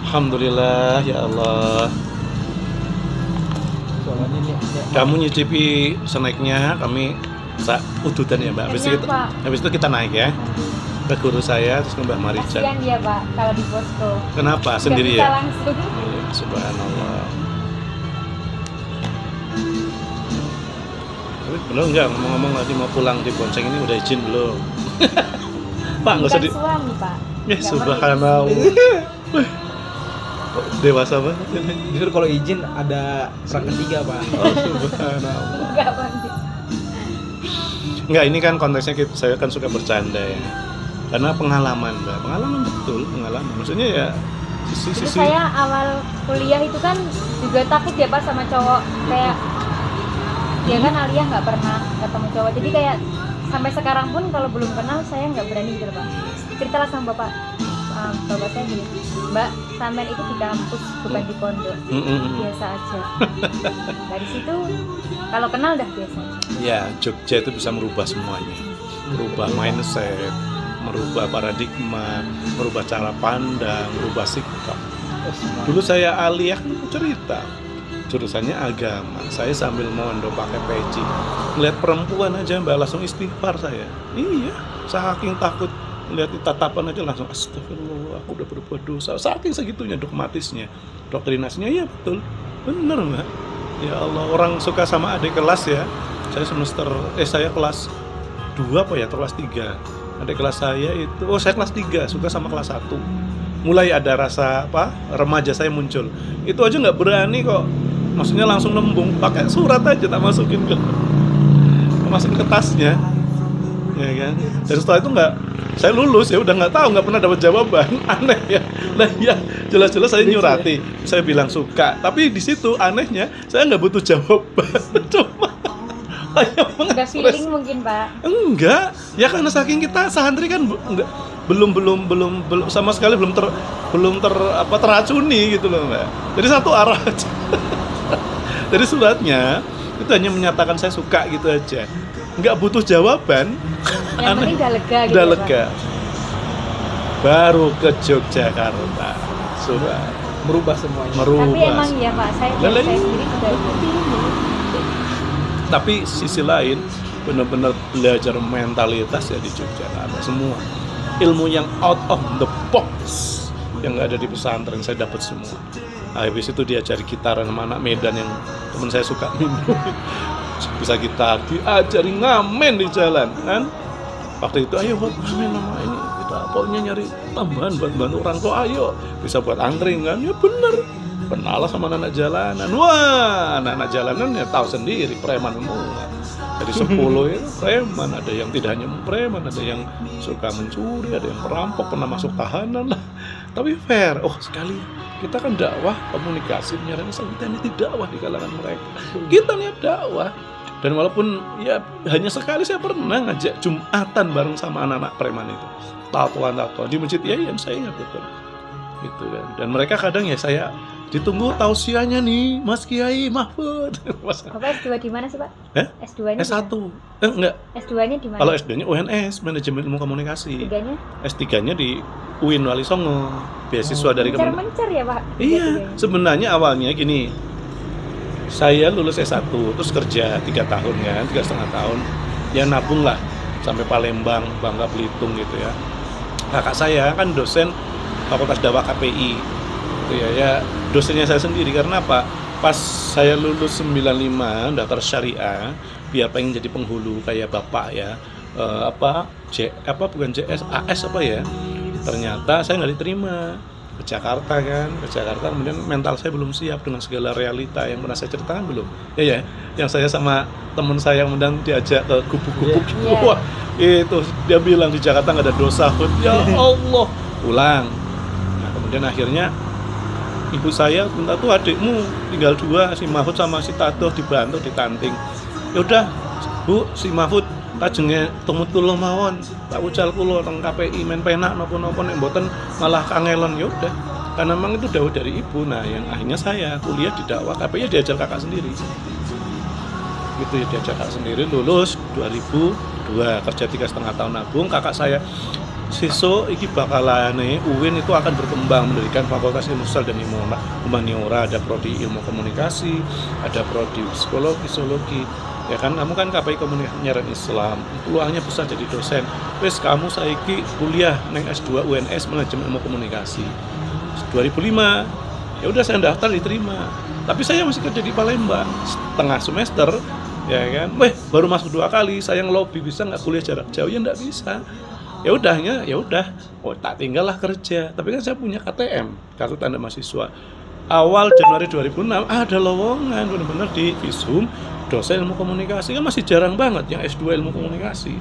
Alhamdulillah ya Allah. Soalnya nih Kamu nyicipi snacknya, kami udutan ya Mbak. Kenyang, Pak. Habis itu kita naik ya ke guru saya terus ke Mbak Marijan. Kasihan dia Pak kalau di posko. Kenapa? Nggak Sendiri bisa ya? langsung. Iya, subhanallah. Tapi belum enggak ngomong-ngomong lagi mau pulang di Bonceng ini udah izin belum? Pak nggak usah Bukan suami Pak. Ya Nggak subhanallah. Kok dewasa banget. justru kalau izin ada perang ketiga pak. Oh subhanallah. Enggak Pak. Enggak, ini kan konteksnya saya kan suka bercanda ya. Karena pengalaman, Mbak. Pengalaman betul, pengalaman. Maksudnya ya Itu sisi saya awal kuliah itu kan juga takut ya Pak sama cowok. Kayak dia kan Alia nggak pernah ketemu cowok. Jadi kayak sampai sekarang pun kalau belum kenal saya nggak berani gitu loh, Pak. Ceritalah sama bapak saya gini, Mbak, sampean itu di kampus bukan di pondok, biasa aja. Dari situ kalau kenal dah biasa aja. ya Jogja itu bisa merubah semuanya. Merubah mindset, merubah paradigma, merubah cara pandang, merubah sikap. Dulu saya aliyah cerita jurusannya agama, saya sambil mondok pakai peci, ngeliat perempuan aja Mbak langsung istighfar saya. Iya, saking takut lihat tatapan aja langsung astagfirullah, aku udah berbuat dosa. Saking segitunya dogmatisnya, doktrinasinya. Iya betul, bener Mbak. Ya Allah, orang suka sama adik kelas ya. Saya kelas 2 apa ya, atau kelas 3. Adik kelas saya itu, saya kelas 3 suka sama kelas 1. Mulai ada rasa remaja saya muncul. Itu aja nggak berani kok. Maksudnya langsung nembung, pakai surat aja tak masukin ke tasnya. Ya kan. Dan setelah itu saya lulus ya udah nggak tahu, nggak pernah dapat jawaban. Aneh ya. Nah ya, jelas-jelas saya nyurati. Saya bilang suka, tapi di situ anehnya saya nggak butuh jawaban. Cuma Udah feeling mungkin Pak. Enggak, ya karena saking kita santri kan belum sama sekali belum teracuni gitu loh Mbak. Jadi satu arah aja. Jadi suratnya itu hanya menyatakan saya suka gitu aja. Enggak butuh jawaban. Yang penting udah lega gitu. Udah ya, lega. Pak. Baru ke Yogyakarta. Sudah Merubah semuanya. merubah. Tapi emang ya Pak, saya sendiri juga Tapi sisi lain benar-benar belajar mentalitas ya di Yogyakarta. Semua ilmu yang out of the box yang nggak ada di pesantren saya dapat semua. Habis itu diajari gitar sama anak Medan yang teman saya suka minum. Bisa gitar, diajari ngamen di jalan kan. Waktu itu ayo buat ngamen nama ini, kita pokoknya nyari tambahan buat bantu orang tua, ayo bisa buat angkring kan. Ya bener, kenal sama anak jalanan. Wah, anak jalanan ya tahu sendiri, preman semua. Dari 10 itu preman, ada yang tidak hanya preman, ada yang suka mencuri, ada yang perampok, pernah masuk tahanan lah. Tapi fair, sekali kita kan dakwah, komunikasi, penyiaran Islam, kita ini dakwah di kalangan mereka. Kita niat dakwah. Dan walaupun ya hanya sekali saya pernah ngajak Jumatan bareng sama anak-anak preman itu. Tatuan di masjid ya, saya ingat betul. Gitu kan. Dan mereka kadang ya saya ditunggu tausiahnya nih Mas Kiai Mahfud. Bapak S2 di mana sih Pak? S2-nya S1. Enggak. S2-nya di mana? Kalau S2-nya UNS, Manajemen Ilmu Komunikasi. S3-nya? S3-nya di UIN Wali Songo, beasiswa dari Kementerian. Mencar ya Pak? Iya, sebenarnya awalnya gini. Saya lulus S1, terus kerja 3 tahun kan, 3,5 tahun. Ya nabung lah sampai Palembang, Bangka Belitung gitu ya. Kakak saya kan dosen Fakultas Dakwah KPI. Gitu ya, dosennya saya sendiri karena apa? Pas saya lulus 95 daftar syariah, dia pengen jadi penghulu kayak bapak ya. Bukan JS, AS apa ya? Ternyata saya nggak diterima ke Jakarta kan, kemudian mental saya belum siap dengan segala realita yang pernah saya ceritakan belum. Ya, yang saya sama teman saya kemudian diajak ke gubuk-gubuk gitu. Wah, itu dia bilang di Jakarta nggak ada dosa. Ya Allah, pulang. Nah, kemudian akhirnya ibu saya minta tuh adikmu tinggal 2, si Mahfud sama si Tato dibantu ditanting. Ya udah, Bu, si Mahfud kajenge tumutullah mawon tak ucal kula teng KPI men penak napa-napa nek mboten malah kangelon. Ya udah, karena memang itu dawuh dari ibu. Nah yang akhirnya saya kuliah di dakwah KPI diajar kakak sendiri gitu ya, diajar kakak sendiri. Lulus 2002, kerja 3,5 tahun nabung. Kakak saya sesuk iki bakalane UIN itu akan berkembang mendirikan Fakultas Ilmu Sosial dan Humaniora, ada prodi ilmu komunikasi, ada prodi psikologi, sosiologi. Ya kan, kamu kan KPI Komunikasi Penyiaran Islam, peluangnya besar jadi dosen. Wes kamu saiki kuliah neng S2 UNS Manajemen Ilmu Komunikasi 2005. Ya udah saya daftar diterima. Tapi saya masih kerja di Palembang setengah semester, ya kan. Baru masuk 2 kali, saya ngelobi bisa nggak kuliah jarak jauh, ya nggak bisa. Ya udah. Oh, tak tinggallah kerja. Tapi kan saya punya KTM, kartu tanda mahasiswa. Awal Januari 2006 ada lowongan benar-benar di Visum dosen ilmu komunikasi, kan masih jarang banget yang S2 ilmu komunikasi.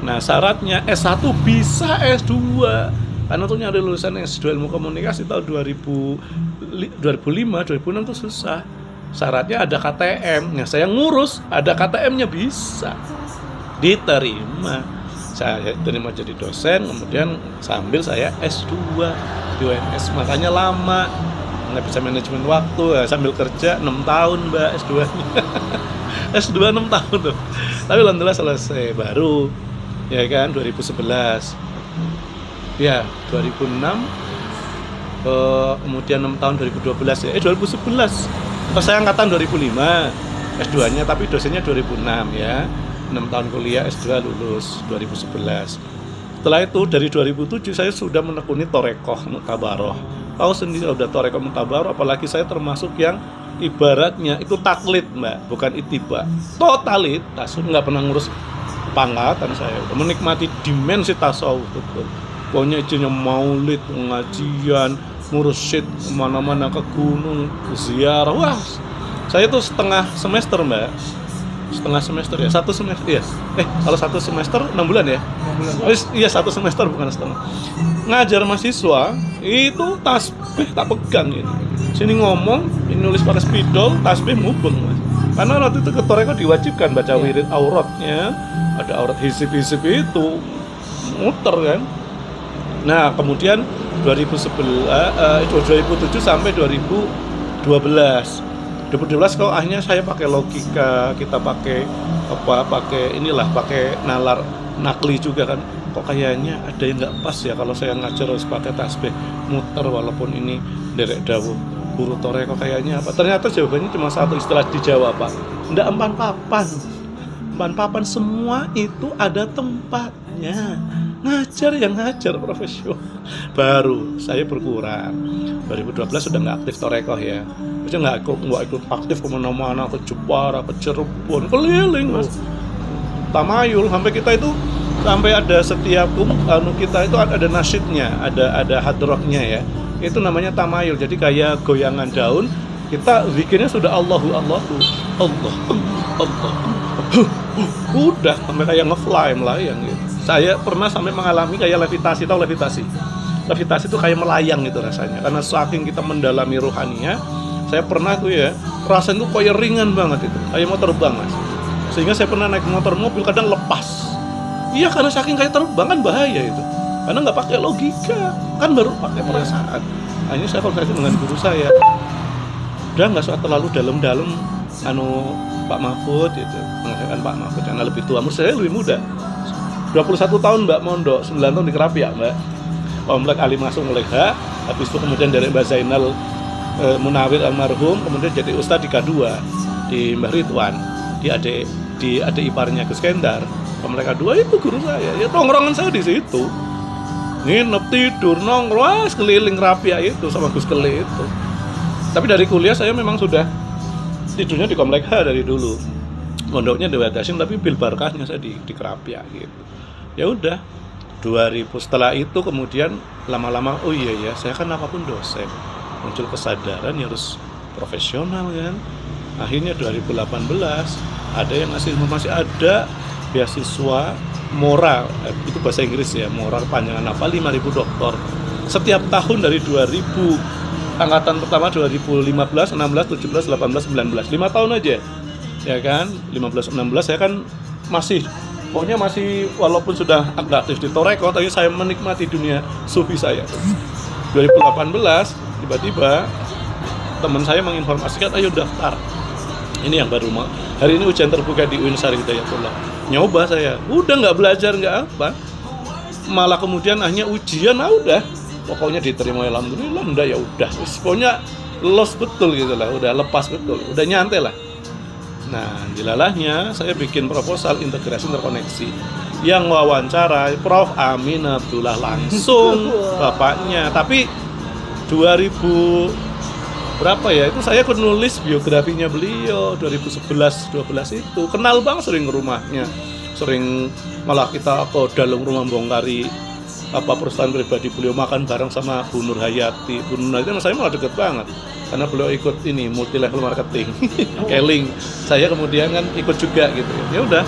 Nah, syaratnya S1 bisa S2. Karena untuk nyari lulusan S2 ilmu komunikasi tahun 2005, 2006 itu susah. Syaratnya ada KTM. Nah, saya ngurus, ada KTM-nya bisa diterima. Saya terima jadi dosen, kemudian sambil saya S2 di UNS. Makanya lama, nggak bisa manajemen waktu, ya, sambil kerja 6 tahun Mbak S2-nya. S2 6 tahun tuh. Tapi alhamdulillah selesai baru, ya kan, 2011. Ya, 2006, kemudian 6 tahun 2012 ya. 2011. Saya angkatan 2005 S2-nya, tapi dosennya 2006 ya. 6 tahun kuliah S2 lulus 2011. Setelah itu dari 2007 saya sudah menekuni Thorekoh Mutabaroh. Tahu sendiri udah Thorekoh Mutabaroh, apalagi saya termasuk yang ibaratnya itu taklid Mbak, bukan itiba. Totalitas, nggak pernah ngurus pangkatan, saya udah menikmati dimensi tasawuf betul. Pokoknya izinnya maulid, pengajian, mursyid, kemana-mana ke gunung, ziarah. Wah, saya tuh setengah semester Mbak. Setengah semester ya, 1 semester ya. Kalau 1 semester 6 bulan ya. 6 bulan. Iya 1 semester bukan setengah. Ngajar mahasiswa itu tasbih tak pegang gitu. Sini ngomong, ini nulis pakai spidol, tasbih mubeng Mas. Karena waktu itu ketoreko diwajibkan baca wirid auratnya, ada aurat hisib-hisib itu muter kan. Nah kemudian 2007 sampai 2012 kalau akhirnya saya pakai logika, kita pakai nalar nakli juga kan. Kok kayaknya ada yang nggak pas ya kalau saya ngajar harus pakai tasbih muter walaupun ini derek dawuh guru Thorekoh kayaknya apa. Ternyata jawabannya cuma satu, istilah di Jawa Pak, ndak empan papan semua itu ada tempatnya. Ngajar yang ngajar profesional. Baru saya berkurang 2012 sudah nggak aktif Thorekoh ya. Maksudnya nggak ikut aktif kemana-mana, ke Jepara, ke Cirebon, keliling Mas. Tamayul sampai kita itu sampai ada setiap kita itu ada nasyidnya, ada hadrohnya ya. Itu namanya tamayul. Jadi kayak goyangan daun, kita zikirnya sudah Allahu Allah. Udah sampai kayak ngefly melayang gitu. Saya pernah sampai mengalami kayak levitasi, tahu levitasi? Levitasi itu kayak melayang gitu rasanya. Karena saking kita mendalami ruhaninya, saya pernah tuh ya, rasanya tuh kayak ringan banget itu, kayak mau terbang Mas. Sehingga saya pernah naik mobil kadang lepas. Iya, karena saking kayak terbang kan bahaya itu. Karena nggak pakai logika, kan baru pakai perasaan. Akhirnya saya konsultasi dengan guru saya. Udah nggak usah terlalu dalam-dalam Pak Mahfud itu, mengatakan Pak Mahfud karena lebih tua, saya lebih muda. 21 tahun Mbak mondok, 9 tahun di Kerapiak Mbak. Komplek Ali Masuk Leha, habis itu kemudian dari Mbak Zainal Munawir almarhum, kemudian jadi ustadz di K2 di Mbah Ridwan, di adik iparnya Gus Kendar. Komplek K2 itu guru saya, ya tongkrongan saya di situ. Nginep tidur nongkrong keliling Kerapiak itu sama Gus Kele itu. Tapi dari kuliah saya memang sudah tidurnya di Komplek H dari dulu. Mondoknya di Wadasim tapi bil barkahnya saya di Kerapiak gitu. Ya udah 2000 setelah itu kemudian lama-lama oh iya ya saya kan apapun dosen, muncul kesadaran ya harus profesional kan. Akhirnya 2018 ada yang ngasih informasi, ada beasiswa moral, itu bahasa Inggris ya, moral panjangan apa 5.000 doktor setiap tahun dari 2000 angkatan pertama 2015, 16, 17, 18, 19 5 tahun aja ya kan. 15, 16 saya kan masih walaupun sudah agak aktif di Thorekoh, tapi saya menikmati dunia sufi saya. 2018 tiba-tiba teman saya menginformasikan ayo daftar. Ini yang baru hari ini ujian terbuka di UIN Syarif Hidayatullah. Nyoba saya, udah nggak belajar nggak apa. malah kemudian hanya ujian, udah pokoknya diterima alhamdulillah, enggak ya udah, pokoknya los betul gitu lah, udah lepas betul, udah nyantai lah. Nah, dilalahnya saya bikin proposal integrasi interkoneksi yang wawancara Prof. Amin Abdullah langsung bapaknya. Tapi 2000 berapa ya, itu saya nulis biografinya beliau 2011-12 itu, kenal banget, sering ke rumahnya, sering malah kita ke dalam rumah bongkari perusahaan pribadi beliau, makan bareng sama Bu Nur Hayati. Bu Nur Hayati sama saya malah deket banget karena beliau ikut ini multi level marketing Keling, saya kemudian kan ikut juga gitu. Ya udah,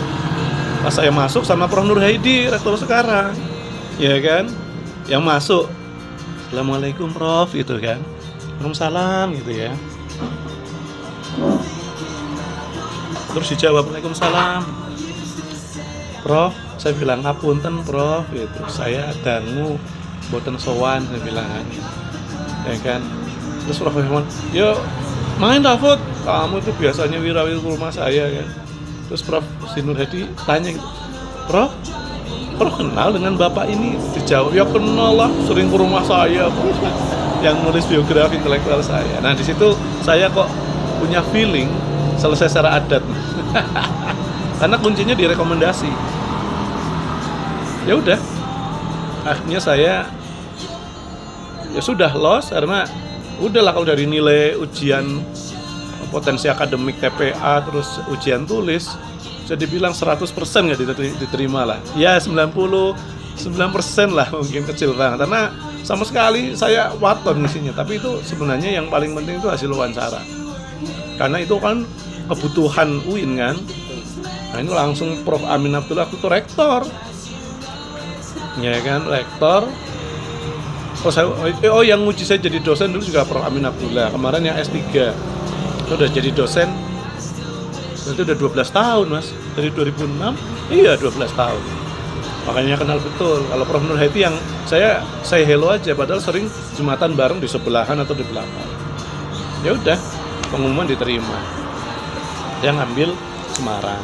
pas saya masuk sama Prof. Nur Haidi, rektor sekarang, ya kan, yang masuk Assalamualaikum Prof gitu kan, Waalaikumsalam gitu ya, terus dijawab Waalaikumsalam Prof. Saya bilang ngapunten Prof gitu, saya dangu boten sowan, saya bilang kan, ya kan. Terus Prof bilang, yo main Dafud, kamu itu biasanya wirawir ke rumah saya kan. Terus Prof. Sinur Hadi tanya gitu, Prof kenal dengan bapak ini? Dijawab, ya kenal lah, sering ke rumah saya yang nulis biografi intelektual saya. Nah di situ saya kok punya feeling selesai secara adat karena kuncinya di rekomendasi. Ya udah, akhirnya saya ya sudah los, karena udahlah kalau dari nilai ujian potensi akademik TPA terus ujian tulis bisa dibilang 100% nggak diterima lah, ya 99% lah, mungkin kecil banget karena sama sekali saya waton isinya. Tapi itu sebenarnya yang paling penting itu hasil wawancara, karena itu kan kebutuhan UIN kan. Nah ini langsung Prof. Amin Abdullah itu rektor, ya kan, rektor. Yang nguji saya jadi dosen dulu juga Prof. Amin Abdullah, kemarin yang S3 udah jadi dosen. Itu udah 12 tahun mas, dari 2006, iya 12 tahun. Makanya kenal betul. Kalau Prof. Nur Haiti yang saya hello aja, padahal sering jumatan bareng di sebelahan atau di belakang. Ya udah, pengumuman diterima. Dia ngambil Semarang.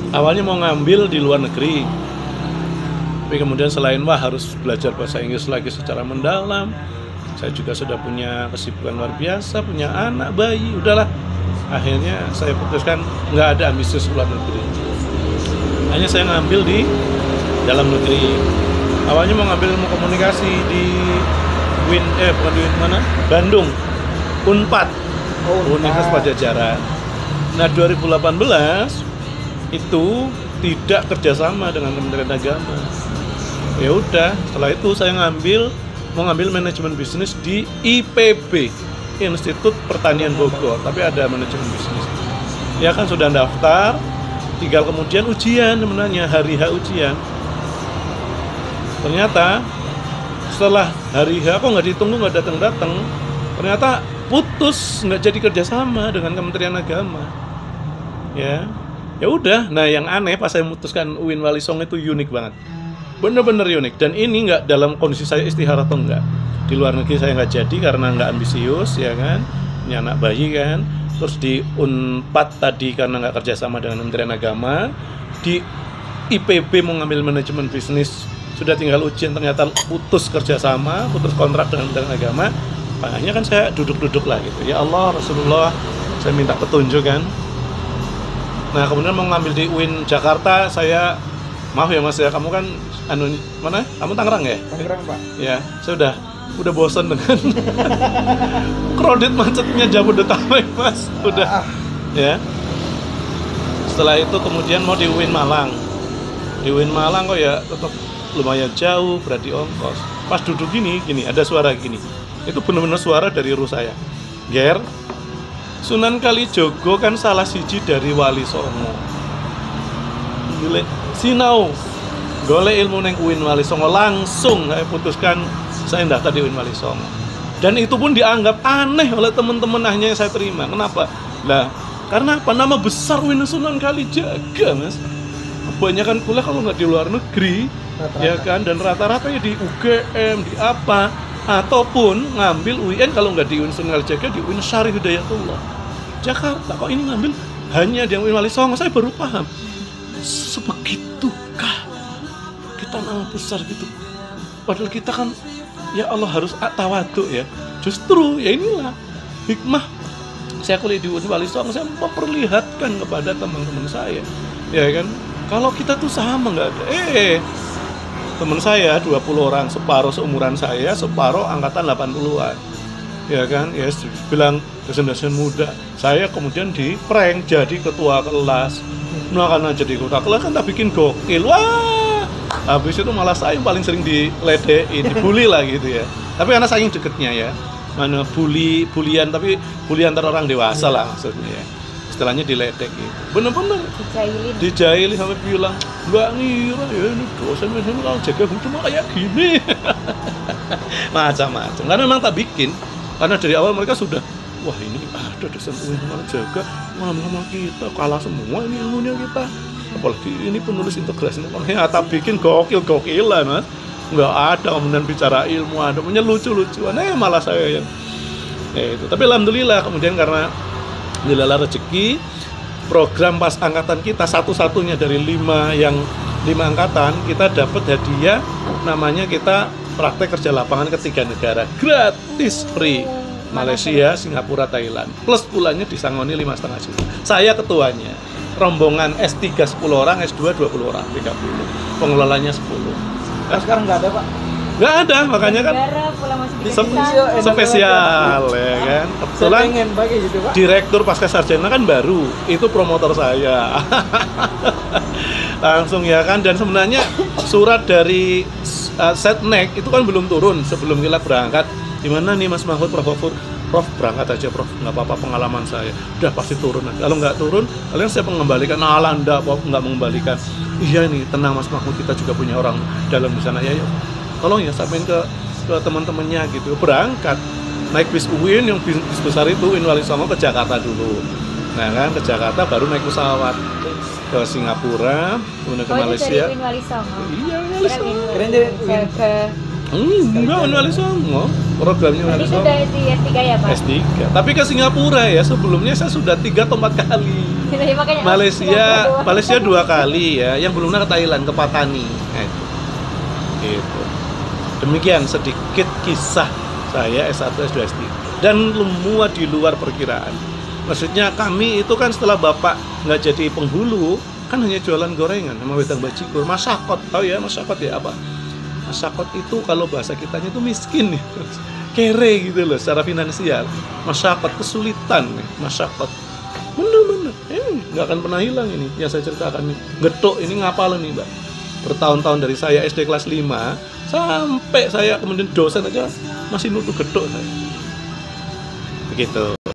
Awalnya mau ngambil di luar negeri, tapi kemudian selain harus belajar bahasa Inggris lagi secara mendalam, saya juga sudah punya kesibukan luar biasa, punya anak, bayi, udahlah. Akhirnya saya putuskan nggak ada ambisius luar negeri. Hanya saya ngambil di dalam negeri. Awalnya mau ngambil ilmu komunikasi di Bandung, Unpad, Universitas Pajajaran. Nah 2018 itu tidak kerjasama dengan Kementerian Agama. Ya udah, setelah itu saya mau ngambil manajemen bisnis di IPB, Institut Pertanian Bogor, tapi ada manajemen bisnis. Ya kan sudah daftar, tinggal kemudian ujian, sebenarnya hari H ujian. Ternyata setelah hari H kok nggak ditunggu, nggak datang, ternyata putus, nggak jadi kerjasama dengan Kementerian Agama. Ya udah. Nah yang aneh pas saya memutuskan UIN Wali Songo itu unik banget. Bener-bener unik, dan ini nggak dalam kondisi saya istihara atau enggak. Di luar negeri saya nggak jadi karena nggak ambisius, ya kan, punya anak bayi kan. Terus di Unpad tadi karena nggak kerjasama dengan Kementerian Agama. Di IPB mau ngambil manajemen bisnis, sudah tinggal ujian, ternyata putus kerjasama, putus kontrak dengan Kementerian Agama. Makanya kan saya duduk-duduk lah gitu. Ya Allah, Rasulullah, saya minta petunjuk kan. Nah kemudian mau ngambil di UIN Jakarta, saya maaf ya mas ya, kamu kan mana? Kamu Tangerang ya? Tangerang pak. Ya, saya udah bosan dengan kredit macetnya Jabodetabek mas, udah. Ya. Setelah itu kemudian mau di UIN Malang. Di UIN Malang kok ya tetap lumayan jauh, berarti ongkos. Pas duduk gini ada suara gini. Itu benar-benar suara dari ru saya. Ger, Sunan Kalijogo kan salah siji dari Wali Songo. Gile, sinau golek ilmu neng UIN Wali Songo, langsung saya putuskan saya daftar di UIN Wali Songo. Dan itu pun dianggap aneh oleh teman-teman akhirnya yang saya terima. Kenapa? Lah, karena apa? Nama besar UIN Sunan Kalijaga, mas. Kebanyakan kuliah kalau nggak di luar negeri, rata-rata. Ya kan, dan rata-rata ya di UGM, di apa, ataupun ngambil UIN kalau nggak di UIN Sunan Kalijaga, di UIN Syarif Hidayatullah Jakarta. Kok ini ngambil hanya di UIN Wali Songo? Saya baru paham. sebegitukah kita nama besar gitu. Padahal kita kan ya Allah harus tawadhu ya. Justru ya inilah hikmah saya kuliah di Wali Songo, saya memperlihatkan kepada teman-teman saya, ya kan, kalau kita tuh sama nggak ada. Teman saya 20 orang, separuh seumuran saya, separuh angkatan 80-an, ya kan, ya bilang dosen-dosen muda. Saya kemudian di prank jadi ketua kelas. Nah karena jadi ketua kelas kan tak bikin gokil, wah, habis itu malah saya yang paling sering diledekin, dibully lah gitu ya. Tapi karena saking deketnya ya, mana bulian, tapi bulian antar orang dewasa lah maksudnya ya, istilahnya diledek gitu, bener-bener dijailin sampai bilang nggak ngira ya ini dosen kalau jaga hukum kayak gini. Macam-macam, karena memang tak bikin, karena dari awal mereka sudah wah ini ada dosen malah jaga malah kita kalah semua ini ilmunya kita, apalagi ini penulis integrasi ya tak bikin gokil-gokilan mas. Nggak ada kemudian bicara ilmu, ada punya lucu-lucuan, malah saya yang itu. Tapi alhamdulillah kemudian karena dilala rezeki, program pas angkatan kita satu-satunya dari 5 angkatan kita dapat hadiah, namanya kita praktek kerja lapangan ke 3 negara gratis, free. Malaysia, Singapura, Thailand, plus bulannya disangoni 5,5 juta. Saya ketuanya. Rombongan S3 10 orang, S2 20 orang, 30. Pengelolanya 10. Sekarang nggak ada pak. Nggak ada, makanya kan spesial ya kan. Kebetulan pengen pakai gitu pak. Direktur Pasca Sarjana kan baru, itu promotor saya. Langsung ya kan, dan sebenarnya surat dari Setnek itu kan belum turun sebelum kita berangkat. Gimana nih Mas Mahfud, Prof berangkat aja Prof, nggak apa-apa pengalaman saya, udah pasti turun. Kalau nggak turun, kalian saya mengembalikan. Anda nggak mengembalikan. Iya nih, tenang Mas Mahfud, kita juga punya orang dalam di sana ya. Yuk, tolong ya sampein ke teman-temannya gitu. Berangkat naik bis UIN yang bis besar itu, UIN Wali Songo ke Jakarta dulu. Nah kan ke Jakarta baru naik pesawat ke Singapura, kemudian ke Malaysia. Itu dari UIN Wali Songo. Iya, Wali Songo. Keren jadi Enggak, Wali Songo. Programnya Wali itu Songo. udah di S3 ya Pak? S3. Tapi ke Singapura ya, sebelumnya saya sudah 3 atau 4 kali. Makanya Malaysia 2 kali ya, yang belumnya ke Thailand, ke Patani. Nah, itu. Gitu. Demikian sedikit kisah saya S1, S2, S3. Dan semua di luar perkiraan. Maksudnya kami itu kan setelah Bapak nggak jadi penghulu, kan hanya jualan gorengan sama wedang bajigur. Masyakot, tahu ya masyakot ya apa? Masyakot itu kalau bahasa kitanya itu miskin nih, kere gitu loh secara finansial. Masyakot, kesulitan nih, masyakot. Bener-bener, nggak akan pernah hilang ini yang saya ceritakan nih. Getuk ini ngapal nih Mbak. Bertahun-tahun dari saya SD kelas 5 sampai saya kemudian dosen aja masih nuduh getuk saya. Begitu.